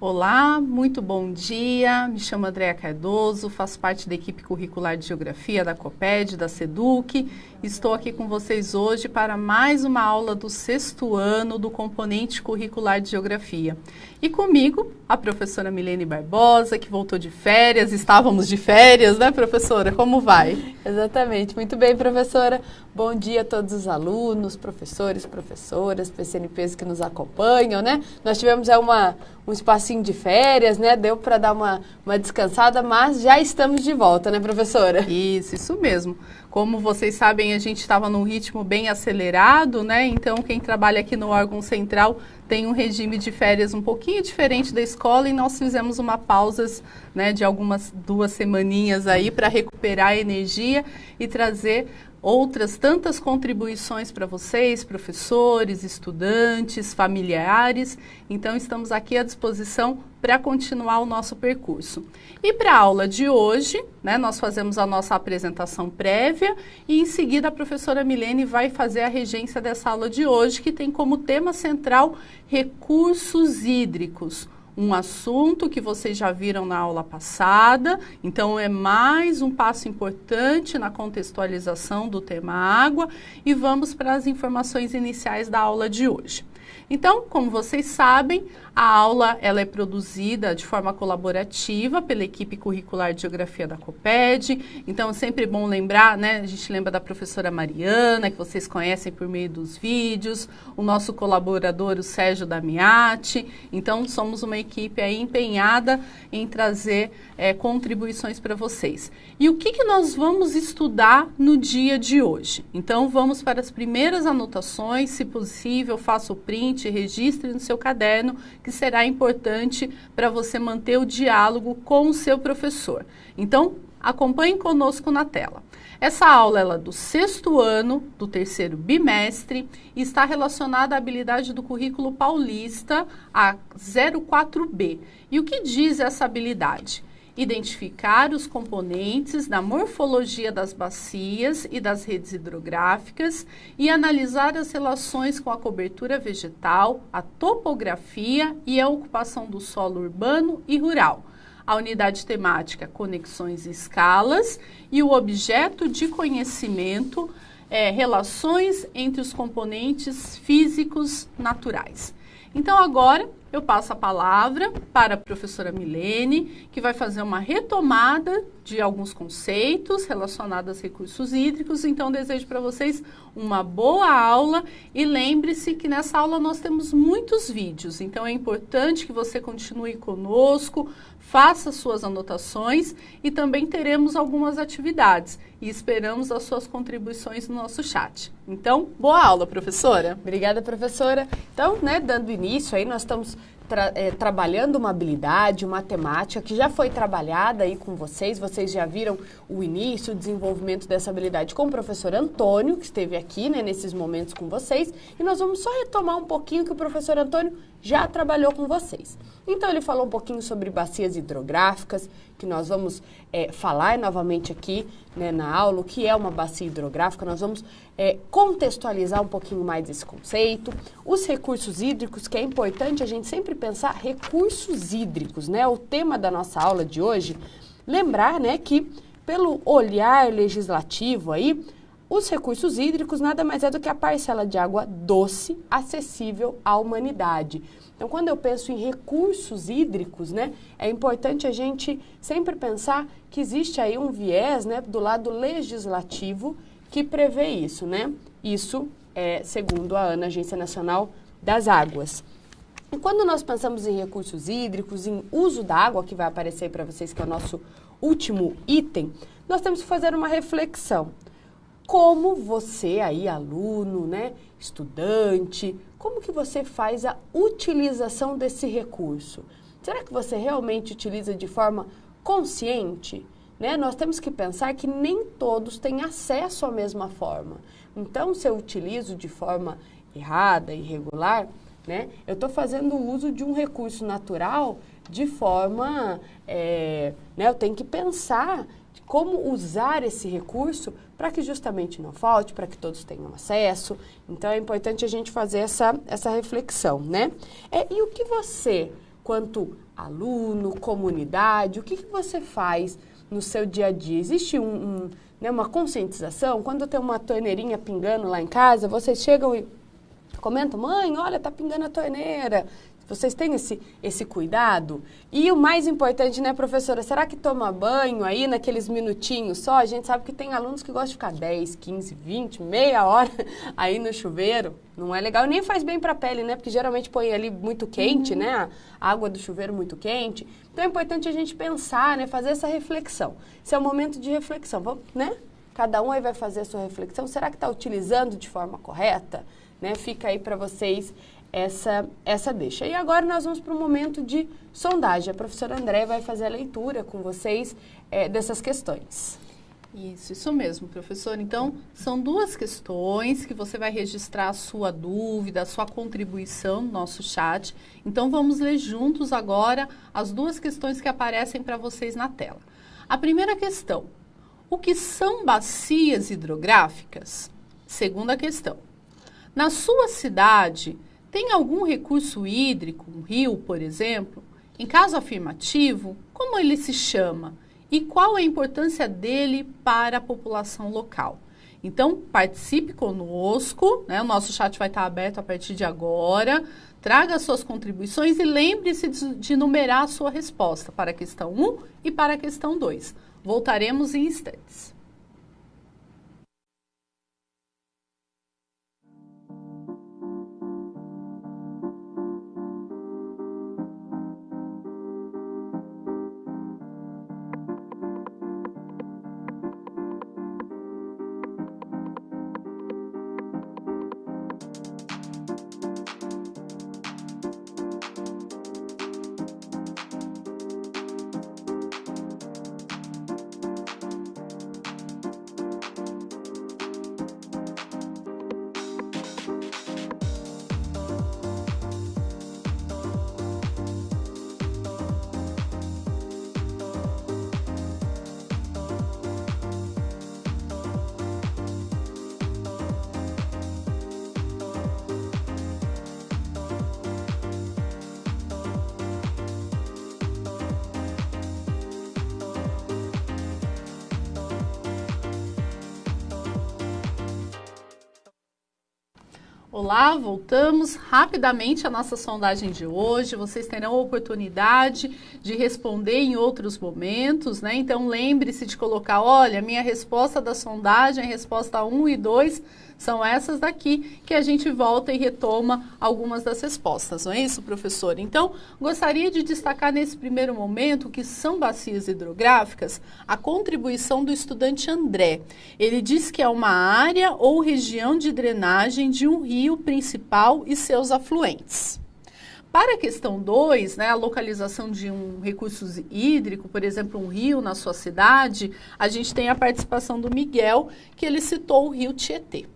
Olá, muito bom dia. Me chamo Andréa Cardoso, faço parte da equipe curricular de Geografia da COPED, da SEDUC. Estou aqui com vocês hoje para mais uma aula do 6º ano do componente curricular de Geografia. E comigo, a professora Milene Barbosa, que voltou de férias. Estávamos de férias, né, professora? Como vai? Exatamente. Muito bem, professora. Bom dia a todos os alunos, professores, professoras, PCNPs que nos acompanham, né? Nós tivemos um espacinho de férias, né? Deu para dar uma descansada, mas já estamos de volta, né, professora? Isso mesmo. Como vocês sabem, a gente estava num ritmo bem acelerado, né? Então, quem trabalha aqui no órgão central tem um regime de férias um pouquinho diferente da escola e nós fizemos uma pausa, né, de algumas 2 semaninhas aí para recuperar a energia e trazer outras tantas contribuições para vocês, professores, estudantes, familiares. Então, estamos aqui à disposição para continuar o nosso percurso. E para a aula de hoje, né, nós fazemos a nossa apresentação prévia e, em seguida, a professora Milene vai fazer a regência dessa aula de hoje, que tem como tema central recursos hídricos. Um assunto que vocês já viram na aula passada, então é mais um passo importante na contextualização do tema água e vamos para as informações iniciais da aula de hoje. Então, como vocês sabem, a aula ela é produzida de forma colaborativa pela equipe curricular de Geografia da COPED. Então, é sempre bom lembrar, né? A gente lembra da professora Mariana, que vocês conhecem por meio dos vídeos, o nosso colaborador, o Sérgio Damiati. Então, somos uma equipe aí empenhada em trazer contribuições para vocês. E o que nós vamos estudar no dia de hoje? Então, vamos para as primeiras anotações, se possível, faça o print, registre no seu caderno, que será importante para você manter o diálogo com o seu professor. Então, acompanhe conosco na tela. Essa aula ela é do 6º ano, do 3º bimestre, e está relacionada à habilidade do currículo paulista, a 04B. E o que diz essa habilidade? Identificar os componentes da morfologia das bacias e das redes hidrográficas e analisar as relações com a cobertura vegetal, a topografia e a ocupação do solo urbano e rural. A unidade temática Conexões e Escalas e o objeto de conhecimento relações entre os componentes físicos naturais. Então, agora eu passo a palavra para a professora Milene, que vai fazer uma retomada de alguns conceitos relacionados a recursos hídricos. Então, desejo para vocês uma boa aula e lembre-se que nessa aula nós temos muitos vídeos. Então, é importante que você continue conosco, faça suas anotações e também teremos algumas atividades. E esperamos as suas contribuições no nosso chat. Então, boa aula, professora. Obrigada, professora. Então, né, dando início aí, nós estamos trabalhando uma habilidade, uma temática que já foi trabalhada aí com vocês. Vocês já viram o início, o desenvolvimento dessa habilidade com o professor Antônio, que esteve aqui, né, nesses momentos com vocês. E nós vamos só retomar um pouquinho que o professor Antônio já trabalhou com vocês. Então, ele falou um pouquinho sobre bacias hidrográficas, que nós vamos falar novamente aqui, né, na aula, o que é uma bacia hidrográfica. Nós vamos contextualizar um pouquinho mais esse conceito. Os recursos hídricos, que é importante a gente sempre pensar recursos hídricos, né? O tema da nossa aula de hoje, lembrar, né, que pelo olhar legislativo aí, os recursos hídricos nada mais é do que a parcela de água doce acessível à humanidade. Então, quando eu penso em recursos hídricos, né, é importante a gente sempre pensar que existe aí um viés, né, do lado legislativo que prevê isso, né? Isso é segundo a ANA, Agência Nacional das Águas. E quando nós pensamos em recursos hídricos, em uso da água, que vai aparecer para vocês, que é o nosso último item, nós temos que fazer uma reflexão. Como você aí, aluno, né, estudante, como que você faz a utilização desse recurso? Será que você realmente utiliza de forma consciente? Né? Nós temos que pensar que nem todos têm acesso à mesma forma. Então, se eu utilizo de forma errada, irregular, né, eu estou fazendo uso de um recurso natural de forma... né, eu tenho que pensar como usar esse recurso para que justamente não falte, para que todos tenham acesso. Então, é importante a gente fazer essa reflexão, né? E o que você, quanto aluno, comunidade? O que você faz no seu dia a dia? Existe uma conscientização? Quando tem uma torneirinha pingando lá em casa, vocês chegam e comentam, mãe, olha, tá pingando a torneira. Vocês têm esse cuidado? E o mais importante, né, professora, será que toma banho aí naqueles minutinhos só? A gente sabe que tem alunos que gostam de ficar 10, 15, 20, meia hora aí no chuveiro. Não é legal, nem faz bem para a pele, né? Porque geralmente põe ali muito quente, né? A água do chuveiro muito quente. Então é importante a gente pensar, né? Fazer essa reflexão. Esse é o momento de reflexão, vamos, né? Cada um aí vai fazer a sua reflexão. Será que está utilizando de forma correta? Né? Fica aí para vocês essa deixa. E agora nós vamos para o momento de sondagem. A professora André vai fazer a leitura com vocês dessas questões. Isso mesmo, professor. Então, são 2 questões que você vai registrar a sua dúvida, a sua contribuição no nosso chat. Então, vamos ler juntos agora as 2 questões que aparecem para vocês na tela. A primeira questão: o que são bacias hidrográficas? Segunda questão: na sua cidade, tem algum recurso hídrico, um rio, por exemplo? Em caso afirmativo, como ele se chama? E qual a importância dele para a população local? Então, participe conosco, né? O nosso chat vai estar aberto a partir de agora. Traga suas contribuições e lembre-se de numerar a sua resposta para a questão 1 e para a questão 2. Voltaremos em instantes. Olá, voltamos rapidamente à nossa sondagem de hoje. Vocês terão a oportunidade de responder em outros momentos, né? Então, lembre-se de colocar, olha, minha resposta da sondagem, resposta 1 e 2, são essas daqui, que a gente volta e retoma algumas das respostas, não é isso, professor? Então, gostaria de destacar nesse primeiro momento que são bacias hidrográficas, a contribuição do estudante André. Ele diz que é uma área ou região de drenagem de um rio principal e seus afluentes. Para a questão 2, né, a localização de um recurso hídrico, por exemplo, um rio na sua cidade, a gente tem a participação do Miguel, que ele citou o rio Tietê.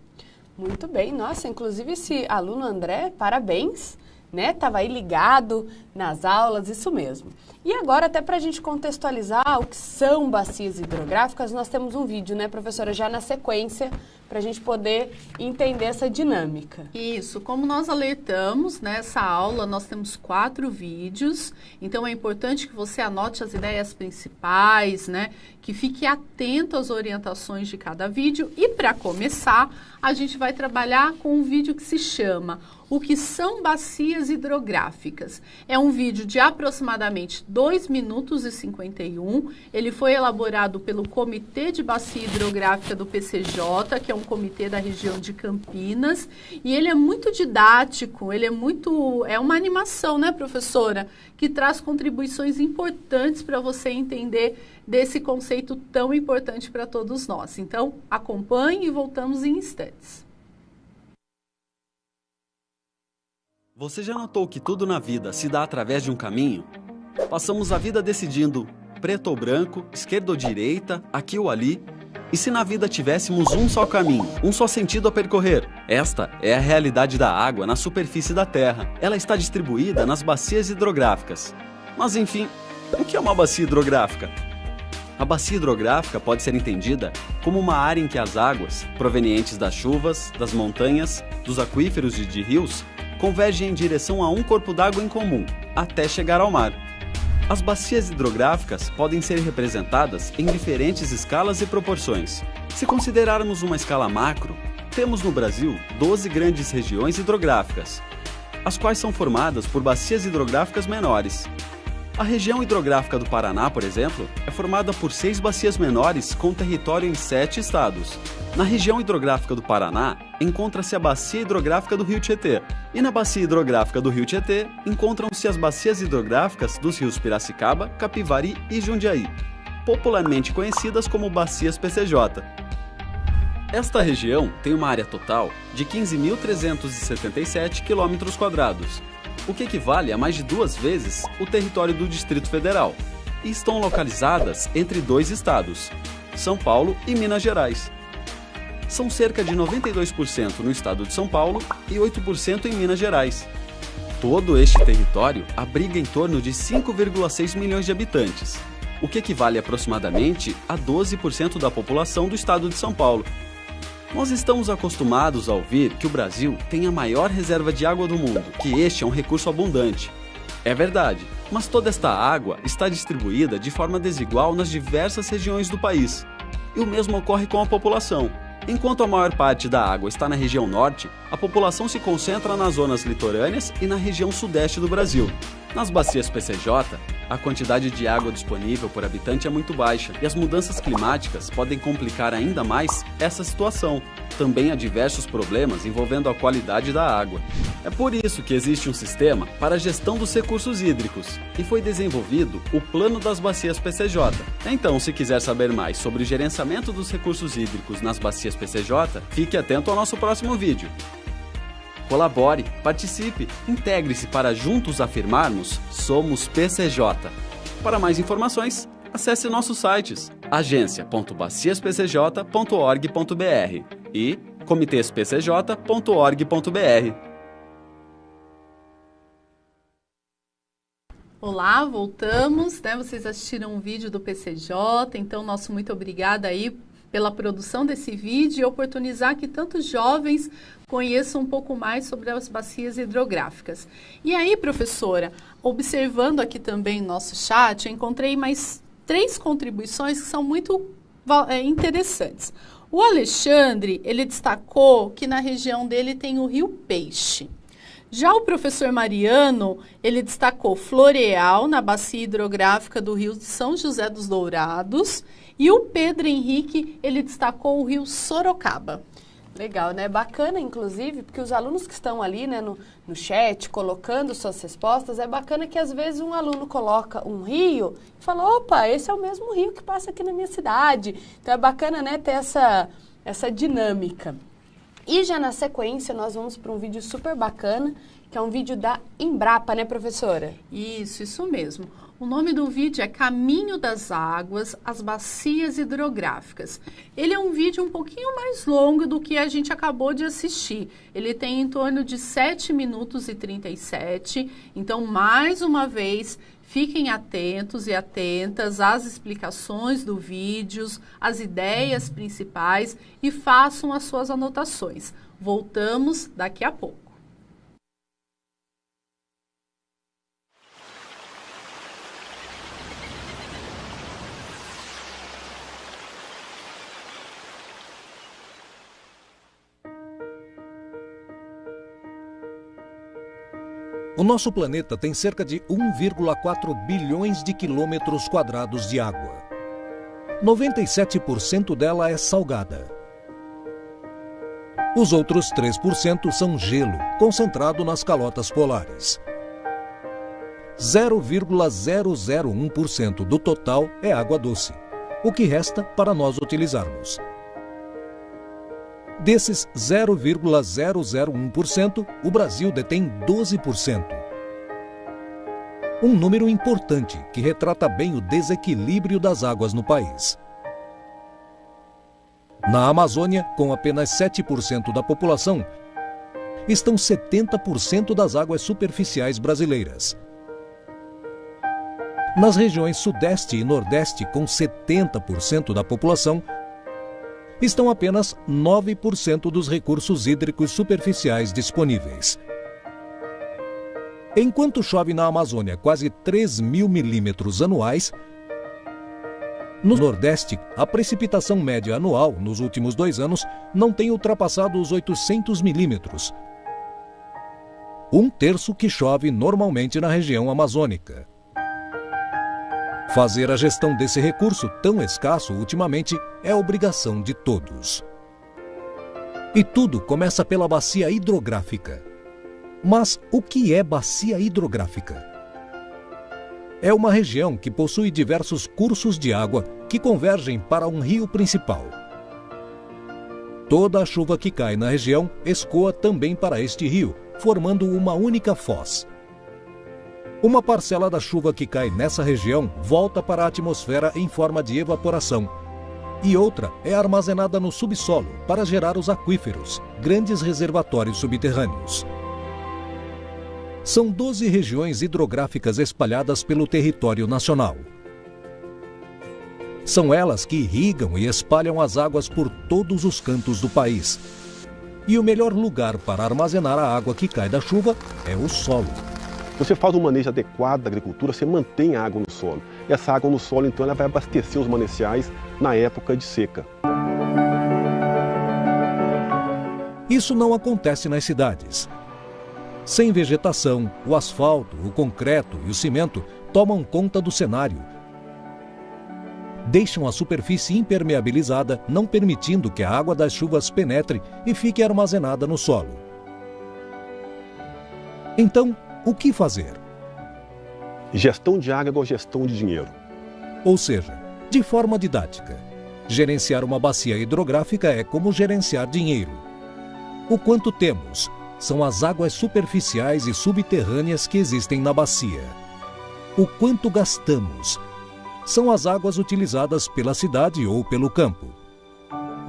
Muito bem, nossa, inclusive esse aluno André, parabéns, né? Estava aí ligado nas aulas, isso mesmo. E agora, até para a gente contextualizar o que são bacias hidrográficas, nós temos um vídeo, né, professora, já na sequência, para a gente poder entender essa dinâmica. Isso, como nós alertamos nessa aula, nós temos 4 vídeos, então é importante que você anote as ideias principais, né, que fique atento às orientações de cada vídeo. E para começar, a gente vai trabalhar com um vídeo que se chama O que são bacias hidrográficas. É um vídeo de aproximadamente 2 minutos e 51. Ele foi elaborado pelo Comitê de Bacia Hidrográfica do PCJ, que é um comitê da região de Campinas, e ele é muito didático, é uma animação, né, professora, que traz contribuições importantes para você entender desse conceito tão importante para todos nós. Então, acompanhe e voltamos em instantes. Você já notou que tudo na vida se dá através de um caminho? Passamos a vida decidindo preto ou branco, esquerda ou direita, aqui ou ali. E se na vida tivéssemos um só caminho, um só sentido a percorrer? Esta é a realidade da água na superfície da Terra. Ela está distribuída nas bacias hidrográficas. Mas enfim, o que é uma bacia hidrográfica? A bacia hidrográfica pode ser entendida como uma área em que as águas, provenientes das chuvas, das montanhas, dos aquíferos e de rios, convergem em direção a um corpo d'água em comum, até chegar ao mar. As bacias hidrográficas podem ser representadas em diferentes escalas e proporções. Se considerarmos uma escala macro, temos no Brasil 12 grandes regiões hidrográficas, as quais são formadas por bacias hidrográficas menores. A região hidrográfica do Paraná, por exemplo, é formada por 6 bacias menores com território em 7 estados. Na região hidrográfica do Paraná, encontra-se a bacia hidrográfica do Rio Tietê. E na bacia hidrográfica do Rio Tietê, encontram-se as bacias hidrográficas dos rios Piracicaba, Capivari e Jundiaí, popularmente conhecidas como bacias PCJ. Esta região tem uma área total de 15.377 km², o que equivale a mais de 2 vezes o território do Distrito Federal, e estão localizadas entre 2 estados, São Paulo e Minas Gerais. São cerca de 92% no estado de São Paulo e 8% em Minas Gerais. Todo este território abriga em torno de 5,6 milhões de habitantes, o que equivale aproximadamente a 12% da população do estado de São Paulo. Nós estamos acostumados a ouvir que o Brasil tem a maior reserva de água do mundo, que este é um recurso abundante. É verdade, mas toda esta água está distribuída de forma desigual nas diversas regiões do país. E o mesmo ocorre com a população. Enquanto a maior parte da água está na região norte, a população se concentra nas zonas litorâneas e na região sudeste do Brasil. Nas bacias PCJ, a quantidade de água disponível por habitante é muito baixa e as mudanças climáticas podem complicar ainda mais essa situação. Também há diversos problemas envolvendo a qualidade da água. É por isso que existe um sistema para a gestão dos recursos hídricos e foi desenvolvido o Plano das Bacias PCJ. Então, se quiser saber mais sobre o gerenciamento dos recursos hídricos nas bacias PCJ, fique atento ao nosso próximo vídeo. Colabore, participe, integre-se para juntos afirmarmos Somos PCJ. Para mais informações, acesse nossos sites agência.baciaspcj.org.br e comitêspcj.org.br. Olá, voltamos, né? Vocês assistiram um vídeo do PCJ, então nosso muito obrigada aí pela produção desse vídeo e oportunizar que tantos jovens conheçam um pouco mais sobre as bacias hidrográficas. E aí, professora, observando aqui também no nosso chat, eu encontrei mais 3 contribuições que são muito interessantes. O Alexandre, ele destacou que na região dele tem o Rio Peixe. Já o professor Mariano, ele destacou Floreal, na bacia hidrográfica do Rio São José dos Dourados, e o Pedro Henrique, ele destacou o Rio Sorocaba. Legal, né? Bacana, inclusive, porque os alunos que estão ali, né, no chat, colocando suas respostas, é bacana que às vezes um aluno coloca um rio e fala, opa, esse é o mesmo rio que passa aqui na minha cidade. Então é bacana, né, ter essa dinâmica. E já na sequência nós vamos para um vídeo super bacana, que é um vídeo da Embrapa, né, professora? Isso mesmo. O nome do vídeo é Caminho das Águas, as Bacias Hidrográficas. Ele é um vídeo um pouquinho mais longo do que a gente acabou de assistir. Ele tem em torno de 7 minutos e 37. Então, mais uma vez, fiquem atentos e atentas às explicações do vídeo, às ideias principais e façam as suas anotações. Voltamos daqui a pouco. O nosso planeta tem cerca de 1,4 bilhões de quilômetros quadrados de água. 97% dela é salgada. Os outros 3% são gelo, concentrado nas calotas polares. 0,001% do total é água doce, o que resta para nós utilizarmos. Desses 0,001%, o Brasil detém 12%. Um número importante que retrata bem o desequilíbrio das águas no país. Na Amazônia, com apenas 7% da população, estão 70% das águas superficiais brasileiras. Nas regiões Sudeste e Nordeste, com 70% da população, estão apenas 9% dos recursos hídricos superficiais disponíveis. Enquanto chove na Amazônia quase 3.000 milímetros anuais, no Nordeste, a precipitação média anual nos últimos 2 anos não tem ultrapassado os 800 milímetros, 1/3 que chove normalmente na região amazônica. Fazer a gestão desse recurso tão escasso ultimamente é obrigação de todos. E tudo começa pela bacia hidrográfica. Mas o que é bacia hidrográfica? É uma região que possui diversos cursos de água que convergem para um rio principal. Toda a chuva que cai na região escoa também para este rio, formando uma única foz. Uma parcela da chuva que cai nessa região volta para a atmosfera em forma de evaporação, e outra é armazenada no subsolo para gerar os aquíferos, grandes reservatórios subterrâneos. São 12 regiões hidrográficas espalhadas pelo território nacional. São elas que irrigam e espalham as águas por todos os cantos do país. E o melhor lugar para armazenar a água que cai da chuva é o solo. Se você faz um manejo adequado da agricultura, você mantém a água no solo. E essa água no solo, então, ela vai abastecer os mananciais na época de seca. Isso não acontece nas cidades. Sem vegetação, o asfalto, o concreto e o cimento tomam conta do cenário. Deixam a superfície impermeabilizada, não permitindo que a água das chuvas penetre e fique armazenada no solo. Então, o que fazer? Gestão de água é igual gestão de dinheiro. Ou seja, de forma didática, gerenciar uma bacia hidrográfica é como gerenciar dinheiro. O quanto temos são as águas superficiais e subterrâneas que existem na bacia. O quanto gastamos são as águas utilizadas pela cidade ou pelo campo.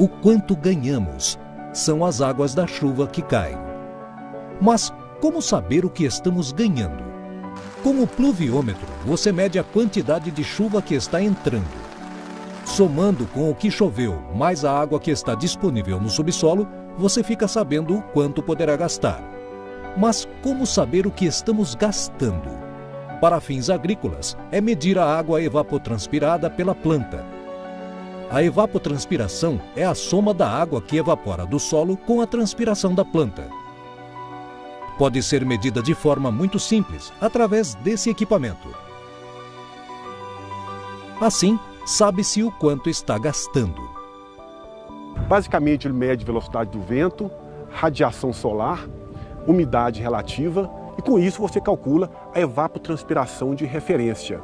O quanto ganhamos são as águas da chuva que caem. Mas como saber o que estamos ganhando? Com o pluviômetro, você mede a quantidade de chuva que está entrando. Somando com o que choveu mais a água que está disponível no subsolo, você fica sabendo o quanto poderá gastar. Mas como saber o que estamos gastando? Para fins agrícolas, é medir a água evapotranspirada pela planta. A evapotranspiração é a soma da água que evapora do solo com a transpiração da planta. Pode ser medida de forma muito simples, através desse equipamento. Assim, sabe-se o quanto está gastando. Basicamente, ele mede velocidade do vento, radiação solar, umidade relativa e, com isso, você calcula a evapotranspiração de referência.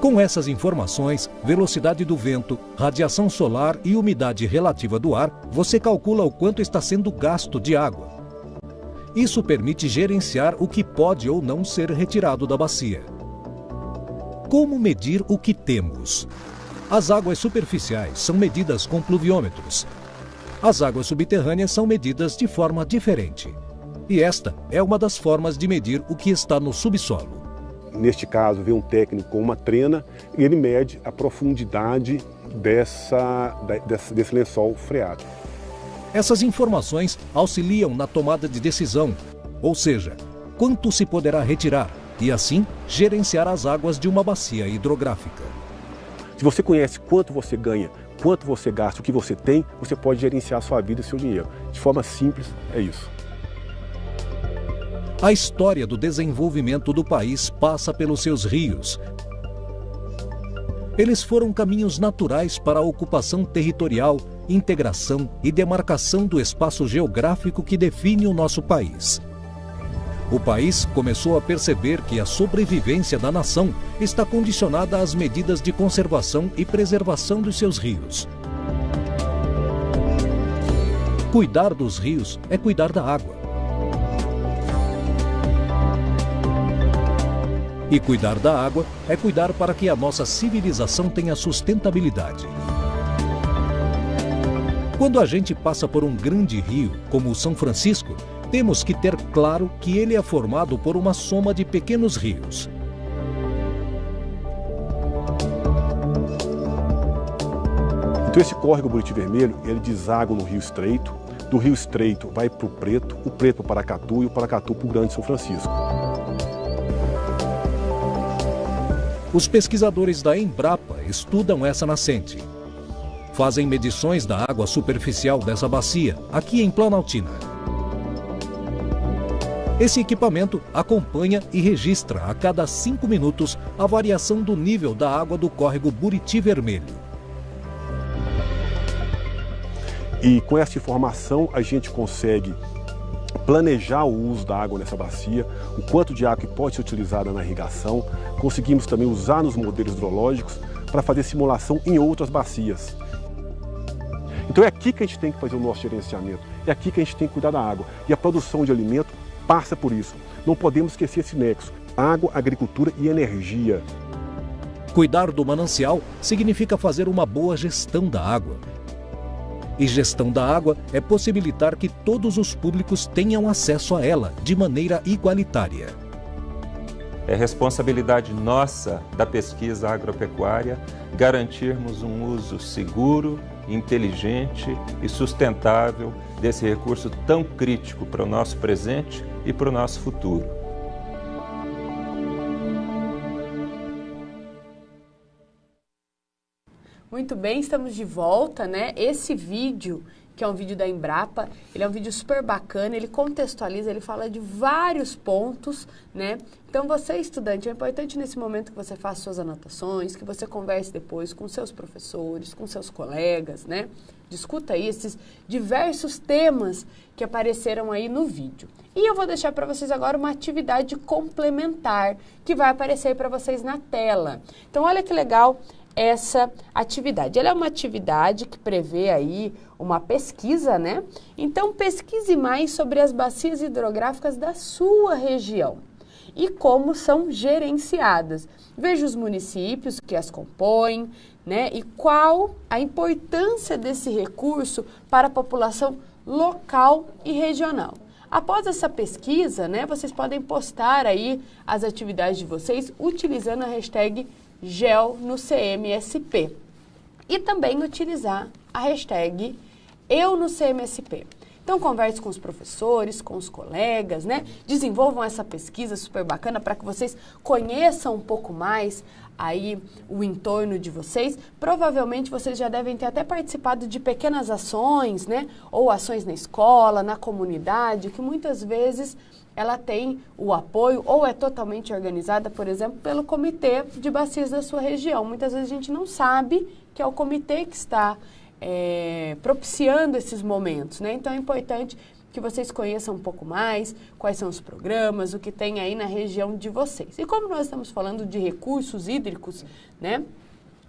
Com essas informações, velocidade do vento, radiação solar e umidade relativa do ar, você calcula o quanto está sendo gasto de água. Isso permite gerenciar o que pode ou não ser retirado da bacia. Como medir o que temos? As águas superficiais são medidas com pluviômetros. As águas subterrâneas são medidas de forma diferente. E esta é uma das formas de medir o que está no subsolo. Neste caso, vem um técnico com uma trena e ele mede a profundidade desse lençol freático. Essas informações auxiliam na tomada de decisão, ou seja, quanto se poderá retirar e, assim, gerenciar as águas de uma bacia hidrográfica. Se você conhece quanto você ganha, quanto você gasta, o que você tem, você pode gerenciar a sua vida e seu dinheiro. De forma simples, é isso. A história do desenvolvimento do país passa pelos seus rios. Eles foram caminhos naturais para a ocupação territorial, integração e demarcação do espaço geográfico que define o nosso país. O país começou a perceber que a sobrevivência da nação está condicionada às medidas de conservação e preservação dos seus rios. Cuidar dos rios é cuidar da água. E cuidar da água é cuidar para que a nossa civilização tenha sustentabilidade. Quando a gente passa por um grande rio, como o São Francisco, temos que ter claro que ele é formado por uma soma de pequenos rios. Então esse córrego Buriti Vermelho, ele deságua no Rio Estreito, do Rio Estreito vai para o Preto para o Paracatu e o Paracatu para o Grande São Francisco. Os pesquisadores da Embrapa estudam essa nascente. Fazem medições da água superficial dessa bacia, aqui em Planaltina. Esse equipamento acompanha e registra a cada 5 minutos a variação do nível da água do córrego Buriti Vermelho. E com essa informação a gente consegue planejar o uso da água nessa bacia, o quanto de água que pode ser utilizada na irrigação. Conseguimos também usar nos modelos hidrológicos para fazer simulação em outras bacias. Então é aqui que a gente tem que fazer o nosso gerenciamento, é aqui que a gente tem que cuidar da água. E a produção de alimento passa por isso. Não podemos esquecer esse nexo: água, agricultura e energia. Cuidar do manancial significa fazer uma boa gestão da água. E gestão da água é possibilitar que todos os públicos tenham acesso a ela de maneira igualitária. É responsabilidade nossa da pesquisa agropecuária garantirmos um uso seguro, inteligente e sustentável desse recurso tão crítico para o nosso presente e para o nosso futuro. Muito bem, estamos de volta, né? Esse vídeo, que é um vídeo da Embrapa, ele é um vídeo super bacana, ele contextualiza, ele fala de vários pontos, né? Então você, estudante, é importante nesse momento que você faça suas anotações, que você converse depois com seus professores, com seus colegas, né? Discuta aí esses diversos temas que apareceram aí no vídeo. E eu vou deixar para vocês agora uma atividade complementar que vai aparecer para vocês na tela. Então olha que legal essa atividade. Ela é uma atividade que prevê aí uma pesquisa, né? Então pesquise mais sobre as bacias hidrográficas da sua região e como são gerenciadas. Veja os municípios que as compõem, né? E qual a importância desse recurso para a população local e regional. Após essa pesquisa, né, vocês podem postar aí as atividades de vocês utilizando a hashtag GEL no CMSP e também utilizar a hashtag Eu no CMSP. Então converse com os professores, com os colegas, né? Desenvolvam essa pesquisa super bacana para que vocês conheçam um pouco mais aí o entorno de vocês. Provavelmente vocês já devem ter até participado de pequenas ações, né? Ou ações na escola, na comunidade, que muitas vezes ela tem o apoio ou é totalmente organizada, por exemplo, pelo comitê de bacias da sua região. Muitas vezes a gente não sabe que é o comitê que está propiciando esses momentos, né? Então é importante que vocês conheçam um pouco mais quais são os programas, o que tem aí na região de vocês. E como nós estamos falando de recursos hídricos, né?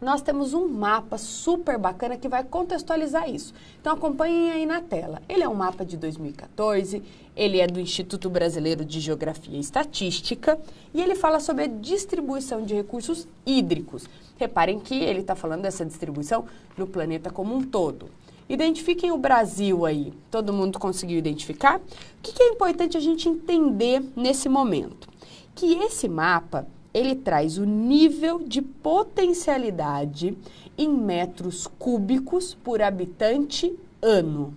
Nós temos um mapa super bacana que vai contextualizar isso. Então acompanhem aí na tela. Ele é um mapa de 2014, ele é do Instituto Brasileiro de Geografia e Estatística e ele fala sobre a distribuição de recursos hídricos. Reparem que ele está falando dessa distribuição no planeta como um todo. Identifiquem o Brasil aí. Todo mundo conseguiu identificar? O que é importante a gente entender nesse momento? Que esse mapa ele traz o nível de potencialidade em metros cúbicos por habitante ano.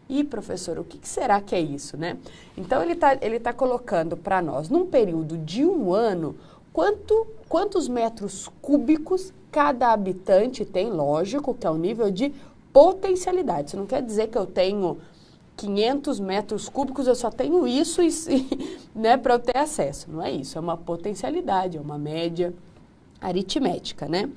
E, professor, o que será que é isso, né? Então, ele tá colocando para nós, num período de um ano, quantos metros cúbicos cada habitante tem, lógico, que é o nível de potencialidade. Isso não quer dizer que eu tenho 500 metros cúbicos, eu só tenho isso né, para eu ter acesso. Não é isso, é uma potencialidade, é uma média aritmética, né?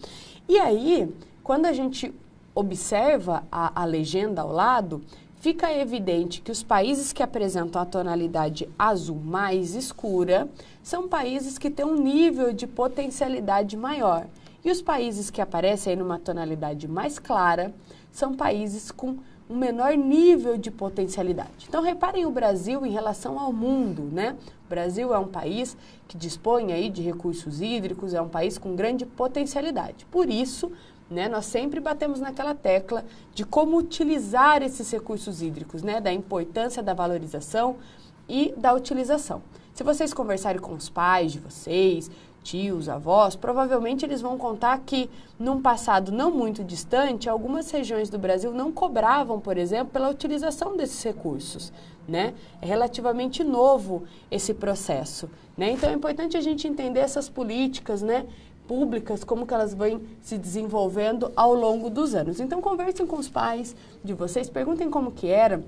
E aí, quando a gente observa a legenda ao lado, fica evidente que os países que apresentam a tonalidade azul mais escura são países que têm um nível de potencialidade maior. E os países que aparecem aí numa tonalidade mais clara são países com um menor nível de potencialidade. Então, reparem o Brasil em relação ao mundo, né? O Brasil é um país que dispõe aí de recursos hídricos, é um país com grande potencialidade. Por isso, né, nós sempre batemos naquela tecla de como utilizar esses recursos hídricos, né? Da importância da valorização e da utilização. Se vocês conversarem com os pais de vocês, tios, avós, provavelmente eles vão contar que, num passado não muito distante, algumas regiões do Brasil não cobravam, por exemplo, pela utilização desses recursos, né? É relativamente novo esse processo, né? Então, é importante a gente entender essas políticas, né, públicas, como que elas vêm se desenvolvendo ao longo dos anos. Então, conversem com os pais de vocês, perguntem como que era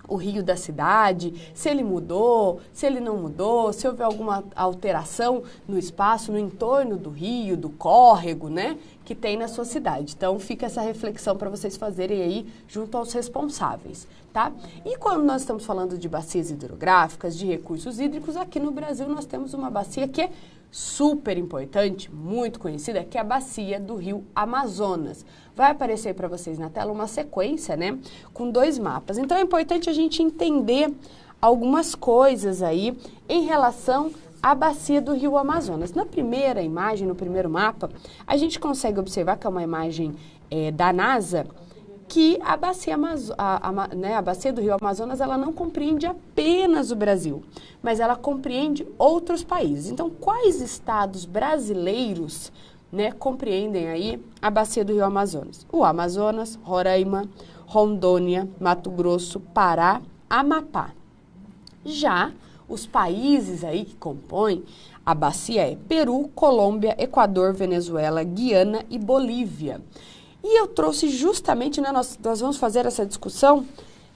o rio da cidade, se ele mudou, se ele não mudou, se houve alguma alteração no espaço, no entorno do rio, do córrego, né, que tem na sua cidade. Então, fica essa reflexão para vocês fazerem aí junto aos responsáveis, tá? E quando nós estamos falando de bacias hidrográficas, de recursos hídricos, aqui no Brasil nós temos uma bacia que é super importante, muito conhecida, que é a bacia do rio Amazonas. Vai aparecer para vocês na tela uma sequência, né, com 2 mapas. Então, é importante a gente entender algumas coisas aí em relação à bacia do rio Amazonas. Na primeira imagem, no primeiro mapa, a gente consegue observar que é uma imagem da NASA, que a bacia, a bacia do rio Amazonas, ela não compreende apenas o Brasil, mas ela compreende outros países. Então, quais estados brasileiros, né, compreendem aí a bacia do rio Amazonas? O Amazonas, Roraima, Rondônia, Mato Grosso, Pará, Amapá. Já os países aí que compõem a bacia é Peru, Colômbia, Equador, Venezuela, Guiana e Bolívia. E eu trouxe justamente, né, nós vamos fazer essa discussão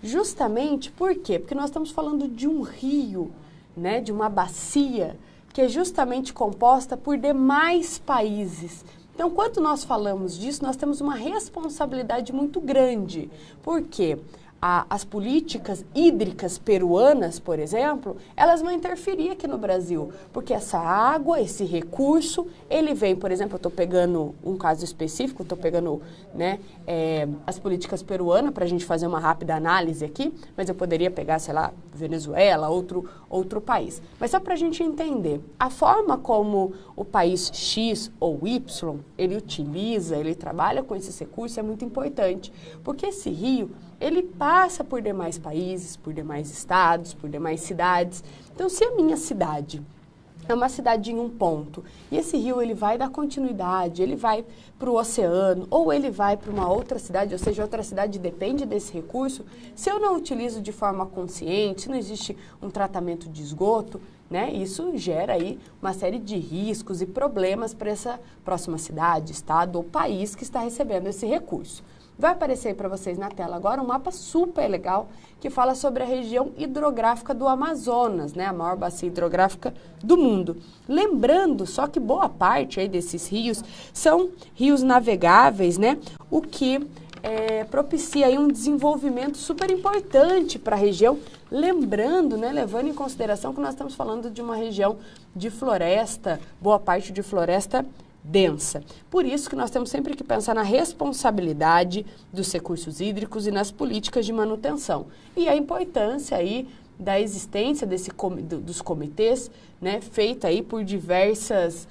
justamente por quê? Porque nós estamos falando de um rio, né, de uma bacia que é justamente composta por demais países. Então, quando nós falamos disso, nós temos uma responsabilidade muito grande. Por quê? As políticas hídricas peruanas, por exemplo, elas vão interferir aqui no Brasil, porque essa água, esse recurso, ele vem, por exemplo, eu estou pegando um caso específico, estou pegando, né, as políticas peruanas para a gente fazer uma rápida análise aqui, mas eu poderia pegar, sei lá, Venezuela, outro país. Mas só para a gente entender, a forma como o país X ou Y, ele utiliza, ele trabalha com esses recursos é muito importante, porque esse rio, ele passa por demais países, por demais estados, por demais cidades. Então, se a minha cidade é uma cidade em um ponto, e esse rio ele vai dar continuidade, ele vai para o oceano, ou ele vai para uma outra cidade, ou seja, outra cidade depende desse recurso, se eu não utilizo de forma consciente, se não existe um tratamento de esgoto, né, isso gera aí uma série de riscos e problemas para essa próxima cidade, estado ou país que está recebendo esse recurso. Vai aparecer para vocês na tela agora um mapa super legal que fala sobre a região hidrográfica do Amazonas, né, a maior bacia hidrográfica do mundo. Lembrando só que boa parte aí desses rios são rios navegáveis, né, o que propicia aí um desenvolvimento super importante para a região. Lembrando, né, levando em consideração que nós estamos falando de uma região de floresta, boa parte de floresta densa. Por isso que nós temos sempre que pensar na responsabilidade dos recursos hídricos e nas políticas de manutenção. E a importância aí da existência dos comitês, né, feita aí por diversas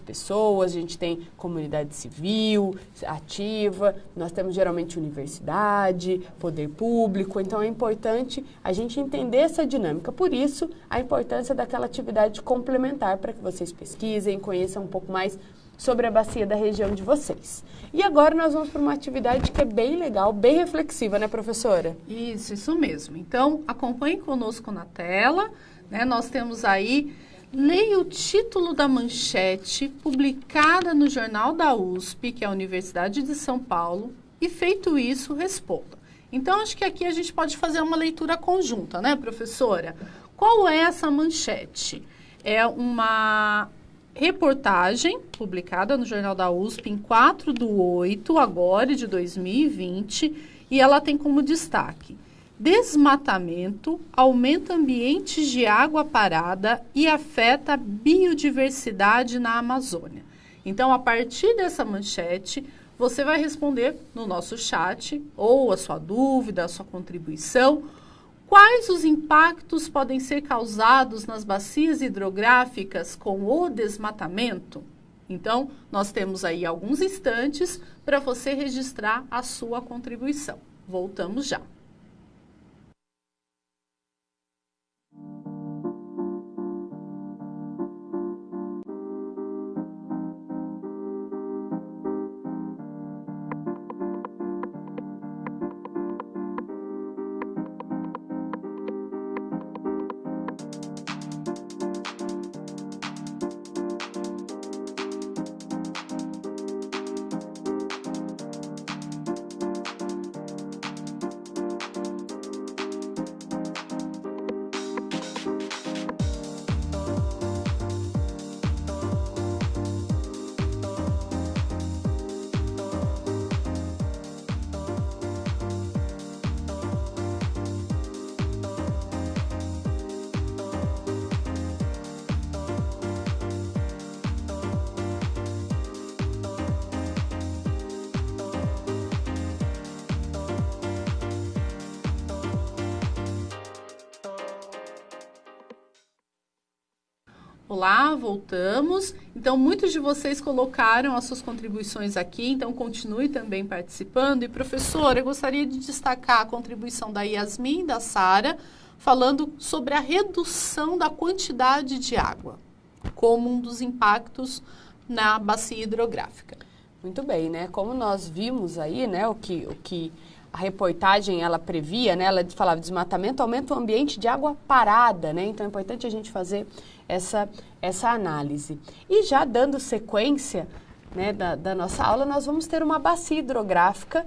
pessoas. A gente tem comunidade civil ativa, nós temos geralmente universidade, poder público, então é importante a gente entender essa dinâmica. Por isso, a importância daquela atividade complementar para que vocês pesquisem, conheçam um pouco mais sobre a bacia da região de vocês. E agora nós vamos para uma atividade que é bem legal, bem reflexiva, né, professora? Isso mesmo. Então, acompanhe conosco na tela, né, nós temos aí. Leia o título da manchete publicada no Jornal da USP, que é a Universidade de São Paulo, e feito isso, responda. Então, acho que aqui a gente pode fazer uma leitura conjunta, né, professora? Qual é essa manchete? É uma reportagem publicada no Jornal da USP em 4/8, agora de 2020, e ela tem como destaque: desmatamento aumenta ambientes de água parada e afeta a biodiversidade na Amazônia. Então, a partir dessa manchete, você vai responder no nosso chat, ou a sua dúvida, a sua contribuição, quais os impactos podem ser causados nas bacias hidrográficas com o desmatamento? Então, nós temos aí alguns instantes para você registrar a sua contribuição. Voltamos já. Olá, voltamos. Então, muitos de vocês colocaram as suas contribuições aqui, então continue também participando. E, professora, eu gostaria de destacar a contribuição da Yasmin e da Sara, falando sobre a redução da quantidade de água, como um dos impactos na bacia hidrográfica. Muito bem, né? Como nós vimos aí, né, o que a reportagem ela previa, né? Ela falava de desmatamento aumenta o ambiente de água parada, né? Então é importante a gente fazer essa análise. E já dando sequência, né, da nossa aula, nós vamos ter uma bacia hidrográfica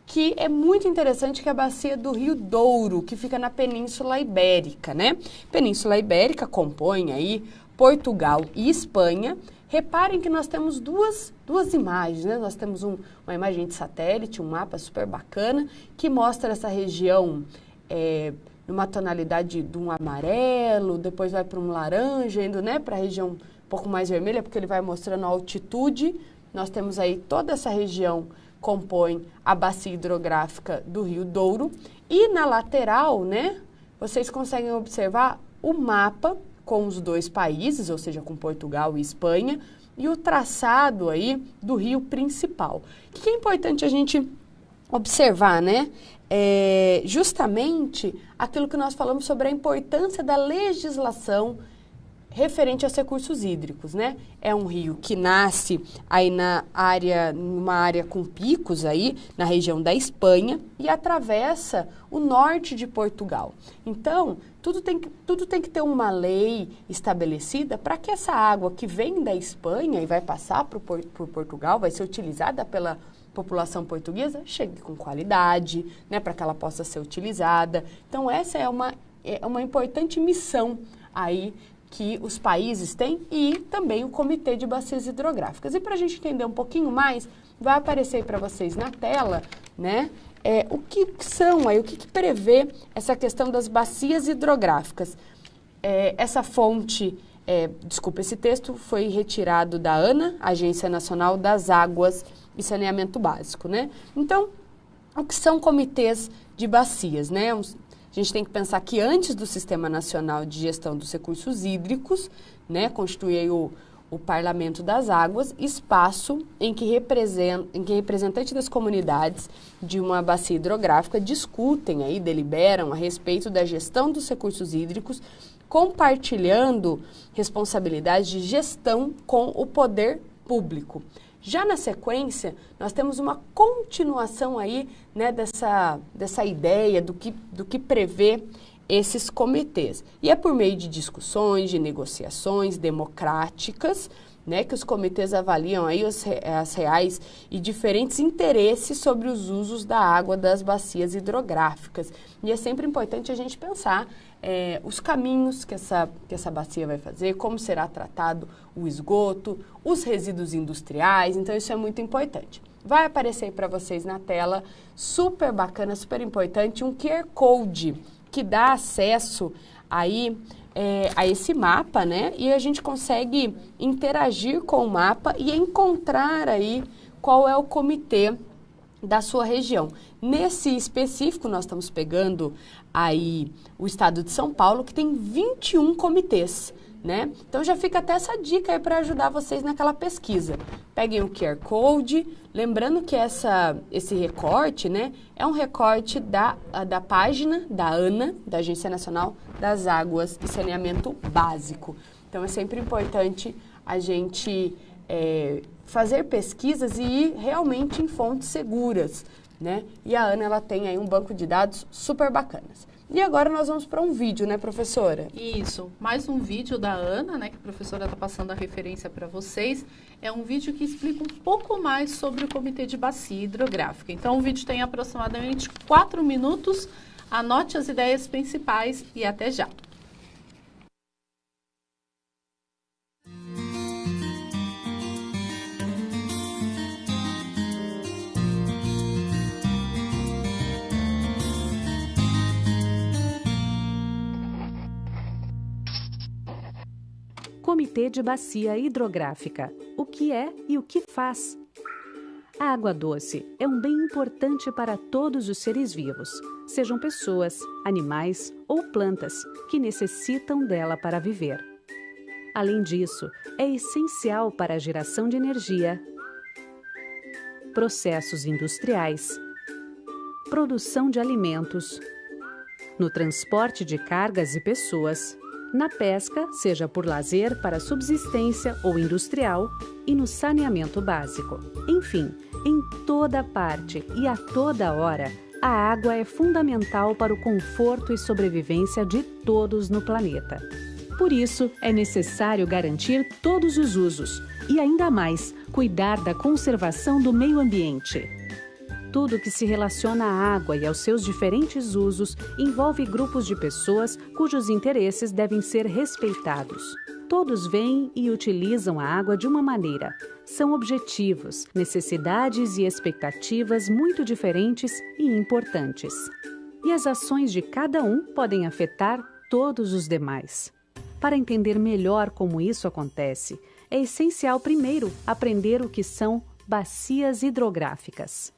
que é muito interessante, que é a bacia do Rio Douro, que fica na Península Ibérica, né? Península Ibérica compõe aí Portugal e Espanha. Reparem que nós temos duas imagens, né? Nós temos uma imagem de satélite, um mapa super bacana, que mostra essa região numa tonalidade de um amarelo, depois vai para um laranja, indo, né, para a região um pouco mais vermelha, porque ele vai mostrando a altitude. Nós temos aí toda essa região compõe a bacia hidrográfica do Rio Douro. E na lateral, né, vocês conseguem observar o mapa com os dois países, ou seja, com Portugal e Espanha, e o traçado aí do rio principal. O que é importante a gente observar, né? Justamente aquilo que nós falamos sobre a importância da legislação referente aos recursos hídricos, né? É um rio que nasce aí numa área com picos aí, na região da Espanha, e atravessa o norte de Portugal. Então, tudo tem que ter uma lei estabelecida para que essa água que vem da Espanha e vai passar por Portugal, vai ser utilizada pela população portuguesa, chegue com qualidade, né? Para que ela possa ser utilizada. Então, essa é uma importante missão aí que os países têm e também o Comitê de Bacias Hidrográficas. E para a gente entender um pouquinho mais, vai aparecer aí para vocês na tela, né, o que são aí, o que prevê essa questão das bacias hidrográficas. Essa fonte, esse texto foi retirado da ANA, Agência Nacional das Águas e Saneamento Básico, né? Então, o que são comitês de bacias, né? A gente tem que pensar que antes do Sistema Nacional de Gestão dos Recursos Hídricos, né, constitui aí o Parlamento das Águas, espaço em que representantes das comunidades de uma bacia hidrográfica discutem aí, deliberam a respeito da gestão dos recursos hídricos, compartilhando responsabilidades de gestão com o poder público. Já na sequência, nós temos uma continuação aí, né, dessa ideia do que prevê esses comitês. E é por meio de discussões, de negociações democráticas, né, que os comitês avaliam aí as reais e diferentes interesses sobre os usos da água das bacias hidrográficas. E é sempre importante a gente pensar os caminhos que essa bacia vai fazer, como será tratado o esgoto, os resíduos industriais, então isso é muito importante. Vai aparecer aí para vocês na tela, super bacana, super importante, um QR Code que dá acesso aí a esse mapa, né? E a gente consegue interagir com o mapa e encontrar aí qual é o comitê da sua região. Nesse específico, nós estamos pegando aí o estado de São Paulo, que tem 21 comitês, né? Então já fica até essa dica aí para ajudar vocês naquela pesquisa. Peguem o QR Code, lembrando que esse recorte, né, é um recorte da página da ANA, da Agência Nacional das Águas e Saneamento Básico. Então é sempre importante a gente fazer pesquisas e ir realmente em fontes seguras, né? E a ANA, ela tem aí um banco de dados super bacanas. E agora nós vamos para um vídeo, né, professora? Isso, mais um vídeo da ANA, né, que a professora está passando a referência para vocês. É um vídeo que explica um pouco mais sobre o Comitê de Bacia Hidrográfica. Então, o vídeo tem aproximadamente 4 minutos. Anote as ideias principais e até já. Comitê de Bacia Hidrográfica. O que é e o que faz? A água doce é um bem importante para todos os seres vivos, sejam pessoas, animais ou plantas, que necessitam dela para viver. Além disso, é essencial para a geração de energia, processos industriais, produção de alimentos, no transporte de cargas e pessoas, na pesca, seja por lazer, para subsistência ou industrial, e no saneamento básico. Enfim, em toda parte e a toda hora, a água é fundamental para o conforto e sobrevivência de todos no planeta. Por isso, é necessário garantir todos os usos e, ainda mais, cuidar da conservação do meio ambiente. Tudo que se relaciona à água e aos seus diferentes usos envolve grupos de pessoas cujos interesses devem ser respeitados. Todos veem e utilizam a água de uma maneira. São objetivos, necessidades e expectativas muito diferentes e importantes. E as ações de cada um podem afetar todos os demais. Para entender melhor como isso acontece, é essencial primeiro aprender o que são bacias hidrográficas.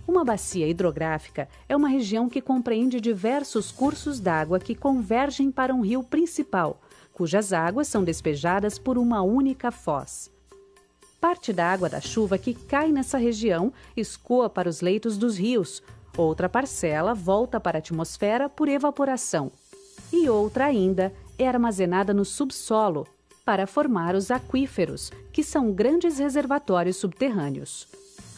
Uma bacia hidrográfica é uma região que compreende diversos cursos d'água que convergem para um rio principal, cujas águas são despejadas por uma única foz. Parte da água da chuva que cai nessa região escoa para os leitos dos rios, outra parcela volta para a atmosfera por evaporação, e outra ainda é armazenada no subsolo para formar os aquíferos, que são grandes reservatórios subterrâneos.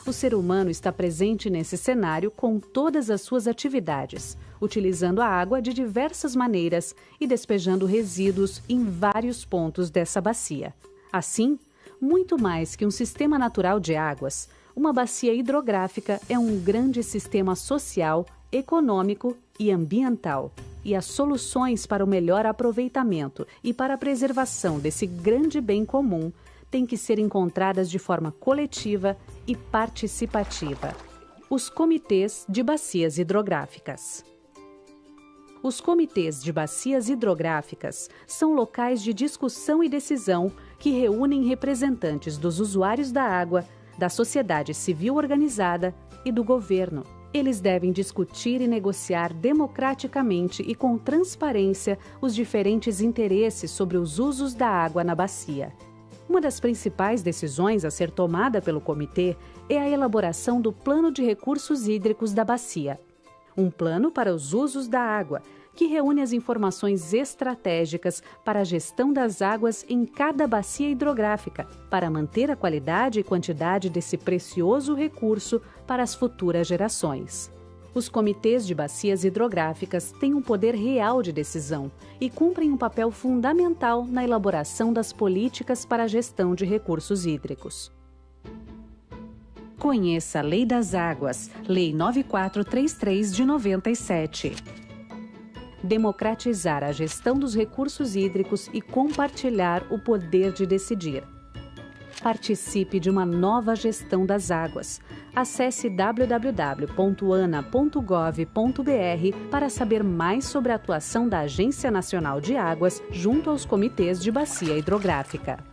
O ser humano está presente nesse cenário com todas as suas atividades, utilizando a água de diversas maneiras e despejando resíduos em vários pontos dessa bacia. Assim, muito mais que um sistema natural de águas, uma bacia hidrográfica é um grande sistema social, econômico e ambiental. E as soluções para o melhor aproveitamento e para a preservação desse grande bem comum têm que ser encontradas de forma coletiva e participativa. Os comitês de bacias hidrográficas. Os comitês de bacias hidrográficas são locais de discussão e decisão que reúnem representantes dos usuários da água, da sociedade civil organizada e do governo. Eles devem discutir e negociar democraticamente e com transparência os diferentes interesses sobre os usos da água na bacia. Uma das principais decisões a ser tomada pelo comitê é a elaboração do Plano de Recursos Hídricos da Bacia. Um plano para os usos da água, que reúne as informações estratégicas para a gestão das águas em cada bacia hidrográfica, para manter a qualidade e quantidade desse precioso recurso para as futuras gerações. Os comitês de bacias hidrográficas têm um poder real de decisão e cumprem um papel fundamental na elaboração das políticas para a gestão de recursos hídricos. Conheça a Lei das Águas, Lei 9433 de 97. Democratizar a gestão dos recursos hídricos e compartilhar o poder de decidir. Participe de uma nova gestão das águas. Acesse www.ana.gov.br para saber mais sobre a atuação da Agência Nacional de Águas junto aos comitês de bacia hidrográfica.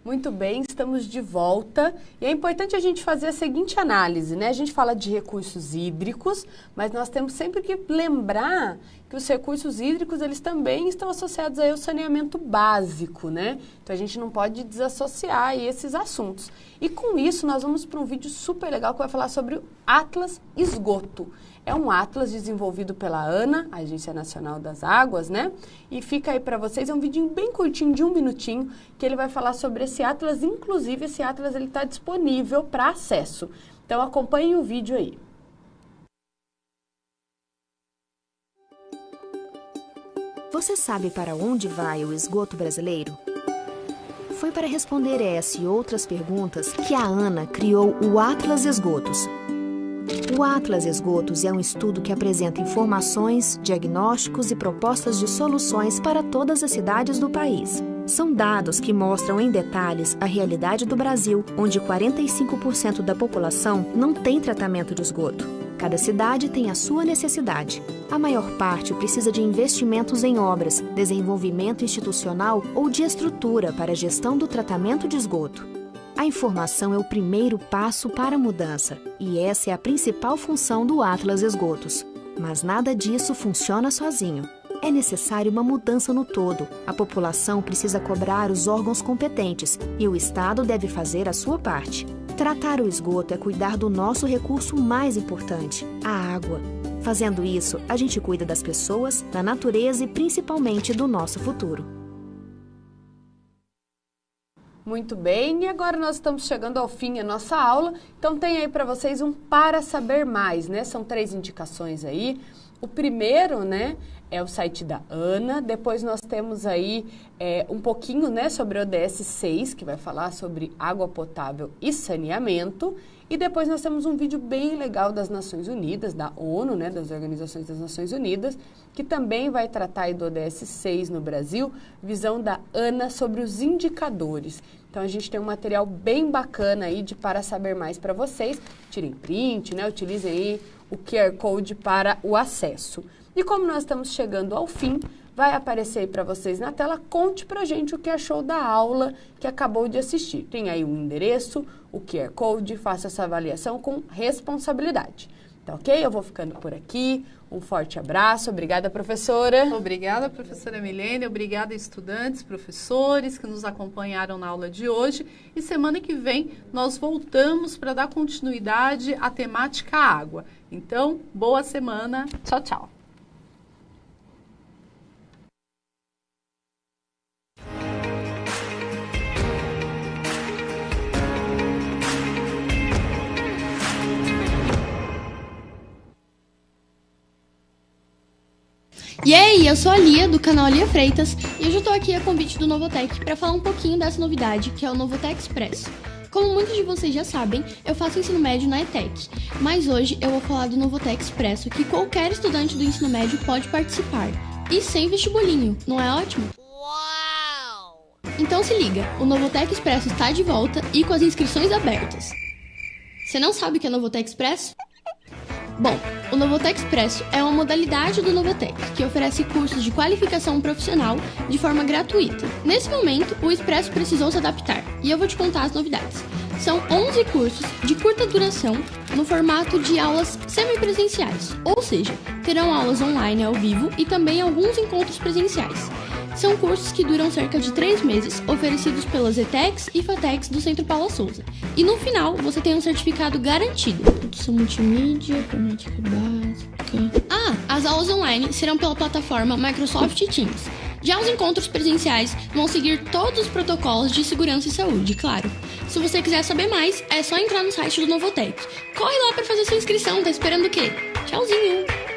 Muito bem, estamos de volta e é importante a gente fazer a seguinte análise, né? A gente fala de recursos hídricos, mas nós temos sempre que lembrar que os recursos hídricos, eles também estão associados aí ao saneamento básico, né? Então a gente não pode desassociar aí esses assuntos. E com isso nós vamos para um vídeo super legal que vai falar sobre o Atlas Esgoto. É um atlas desenvolvido pela ANA, a Agência Nacional das Águas, né? E fica aí para vocês, é um vídeo bem curtinho, de 1 minutinho, que ele vai falar sobre esse atlas. Inclusive, esse atlas ele está disponível para acesso. Então, acompanhem o vídeo aí. Você sabe para onde vai o esgoto brasileiro? Foi para responder essa e outras perguntas que a ANA criou o Atlas Esgotos. O Atlas Esgotos é um estudo que apresenta informações, diagnósticos e propostas de soluções para todas as cidades do país. São dados que mostram em detalhes a realidade do Brasil, onde 45% da população não tem tratamento de esgoto. Cada cidade tem a sua necessidade. A maior parte precisa de investimentos em obras, desenvolvimento institucional ou de estrutura para a gestão do tratamento de esgoto. A informação é o primeiro passo para a mudança, e essa é a principal função do Atlas Esgotos. Mas nada disso funciona sozinho. É necessário uma mudança no todo. A população precisa cobrar os órgãos competentes e o Estado deve fazer a sua parte. Tratar o esgoto é cuidar do nosso recurso mais importante, a água. Fazendo isso, a gente cuida das pessoas, da natureza e principalmente do nosso futuro. Muito bem, e agora nós estamos chegando ao fim da nossa aula, então tem aí para vocês um Para Saber Mais, né? São 3 indicações aí. O primeiro, né, é o site da ANA, depois nós temos aí um pouquinho, né, sobre o ODS 6, que vai falar sobre água potável e saneamento, e depois nós temos um vídeo bem legal das Nações Unidas, da ONU, né, das Organizações das Nações Unidas, que também vai tratar aí do ODS 6 no Brasil, visão da ANA sobre os indicadores. Então, a gente tem um material bem bacana aí de Para Saber Mais para vocês. Tirem print, né, utilizem aí o QR Code para o acesso. E como nós estamos chegando ao fim, vai aparecer aí para vocês na tela, conte pra gente o que achou da aula que acabou de assistir. Tem aí o endereço, o QR Code, faça essa avaliação com responsabilidade. Tá ok? Eu vou ficando por aqui. Um forte abraço. Obrigada, professora. Obrigada, professora Milene. Obrigada, estudantes, professores que nos acompanharam na aula de hoje. E semana que vem nós voltamos para dar continuidade à temática água. Então, boa semana. Tchau, tchau. E aí, eu sou a Lia, do canal Lia Freitas, e hoje eu tô aqui a convite do Novotec para falar um pouquinho dessa novidade, que é o Novotec Expresso. Como muitos de vocês já sabem, eu faço ensino médio na ETEC, mas hoje eu vou falar do Novotec Expresso, que qualquer estudante do ensino médio pode participar, e sem vestibulinho, não é ótimo? Uau! Então se liga, o Novotec Expresso está de volta e com as inscrições abertas. Você não sabe o que é Novotec Expresso? Bom, o Novotec Expresso é uma modalidade do Novotec, que oferece cursos de qualificação profissional de forma gratuita. Nesse momento, o Expresso precisou se adaptar, e eu vou te contar as novidades. São 11 cursos de curta duração no formato de aulas semipresenciais, ou seja, terão aulas online ao vivo e também alguns encontros presenciais. São cursos que duram cerca de 3 meses, oferecidos pelas ETECs e FATECs do Centro Paula Souza. E no final, você tem um certificado garantido. Produção multimídia, fonética básica... as aulas online serão pela plataforma Microsoft Teams. Já os encontros presenciais vão seguir todos os protocolos de segurança e saúde, claro. Se você quiser saber mais, é só entrar no site do Novotec. Corre lá para fazer sua inscrição, tá esperando o quê? Tchauzinho!